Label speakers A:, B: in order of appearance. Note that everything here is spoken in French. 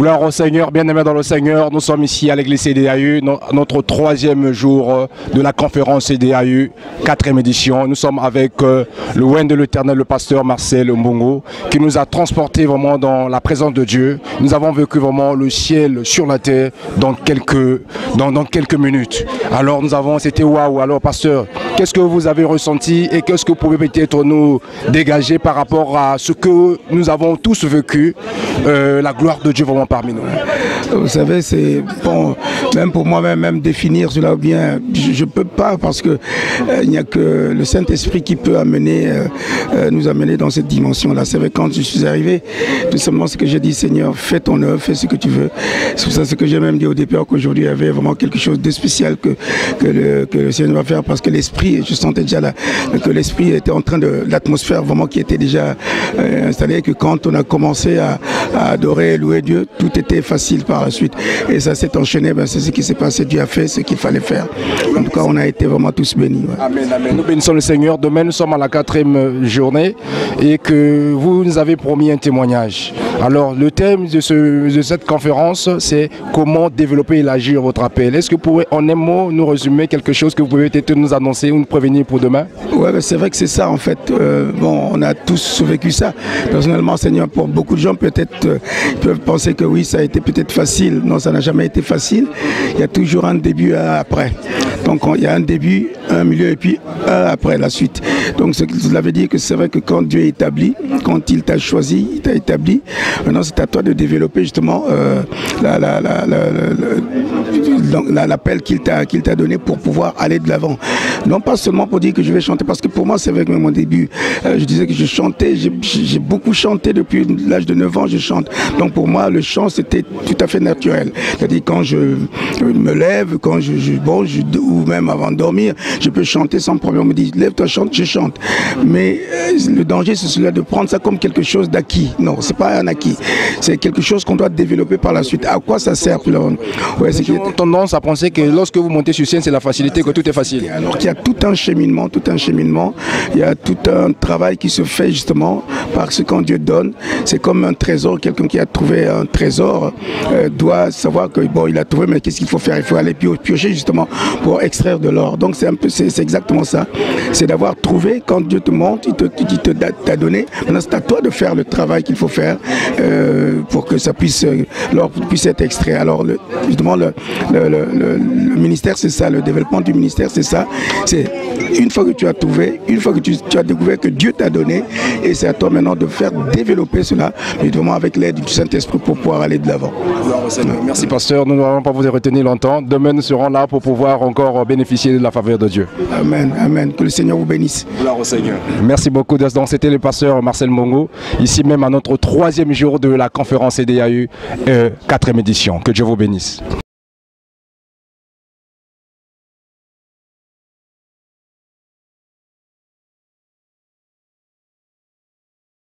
A: Gloire au Seigneur, bien-aimés dans le Seigneur, nous sommes ici à l'église CDAU, notre troisième jour de la conférence CDAU, 4e édition. Nous sommes avec le oint de l'Éternel, le pasteur Marcel Mbongo, qui nous a transportés vraiment dans la présence de Dieu. Nous avons vécu vraiment le ciel sur la terre dans quelques minutes. Alors c'était waouh. Alors pasteur, qu'est-ce que vous avez ressenti et qu'est-ce que vous pouvez peut-être nous dégager par rapport à ce que nous avons tous vécu, la gloire de Dieu vraiment parmi nous?
B: Vous savez, c'est bon, même pour moi, même définir cela, ou bien je ne peux pas, parce que il n'y a que le Saint-Esprit qui peut nous amener dans cette dimension-là. C'est vrai, quand je suis arrivé, tout simplement ce que j'ai dit, Seigneur, fais ton œuvre, fais ce que tu veux. C'est pour ça ce que j'ai même dit au départ, qu'aujourd'hui il y avait vraiment quelque chose de spécial que le Seigneur va faire, parce que l'Esprit, je sentais déjà là, que l'Esprit était en train de, l'atmosphère vraiment qui était déjà installée, que quand on a commencé à adorer, louer Dieu, tout était facile par la suite. Et ça s'est enchaîné, ben, c'est ce qui s'est passé, Dieu a fait ce qu'il fallait faire. En tout cas, on a été vraiment tous bénis. Ouais.
A: Amen, amen. Nous bénissons le Seigneur. Demain, nous sommes à la 4e journée et que vous nous avez promis un témoignage. Alors, le thème de cette conférence, c'est comment développer et élargir votre appel. Est-ce que vous pouvez, en un mot, nous résumer quelque chose que vous pouvez peut-être nous annoncer ou nous prévenir pour demain?
B: Oui, c'est vrai que c'est ça, en fait. Bon, on a tous vécu ça. Personnellement, Seigneur, pour beaucoup de gens, peut-être, peuvent penser que oui, ça a été peut-être facile. Non, ça n'a jamais été facile. Il y a toujours un début et un après. Donc, il y a un début, un milieu et puis un après, la suite. Donc, cela veut dire que c'est vrai que quand Dieu est établi, quand il t'a choisi, il t'a établi, maintenant c'est à toi de développer justement l'appel qu'il t'a donné pour pouvoir aller de l'avant. Non pas seulement pour dire que je vais chanter, parce que pour moi c'est vrai que même au début, je disais que je chantais, j'ai beaucoup chanté depuis l'âge de 9 ans, je chante. Donc pour moi le chant c'était tout à fait naturel. C'est-à-dire quand je me lève, quand ou même avant de dormir, je peux chanter sans problème. On me dit lève-toi, chante, je chante. Mais le danger c'est celui de prendre ça comme quelque chose d'acquis. Non, c'est pas un acquis. C'est quelque chose qu'on doit développer par la suite. À quoi ça sert? Ouais, c'est
A: tendance à penser que lorsque vous montez sur scène, c'est la facilité, que tout est facile.
B: Alors qu'il y a tout un cheminement, il y a tout un travail qui se fait justement parce que quand Dieu donne, c'est comme un trésor. Quelqu'un qui a trouvé un trésor doit savoir que bon, il a trouvé, mais qu'est-ce qu'il faut faire? Il faut aller piocher justement pour extraire de l'or. Donc c'est exactement ça. C'est d'avoir trouvé, quand Dieu te montre, il t'a donné. Maintenant c'est à toi de faire le travail qu'il faut faire pour que ça puisse, l'or puisse être extrait. Alors justement le ministère c'est ça, le développement du ministère c'est ça. C'est une fois que tu as trouvé, une fois que tu as découvert que Dieu t'a donné, et c'est à toi maintenant de faire développer cela, évidemment avec l'aide du Saint-Esprit pour pouvoir aller de l'avant.
A: Merci pasteur, nous n'allons pas vous retenir longtemps. Demain nous serons là pour pouvoir encore bénéficier de la faveur de Dieu.
B: Amen, amen. Que le Seigneur vous bénisse.
A: Gloire au Seigneur. Merci beaucoup. Donc c'était le pasteur Marcel Mbongo, ici même à notre 3e jour de la conférence CDAU, 4e édition. Que Dieu vous bénisse.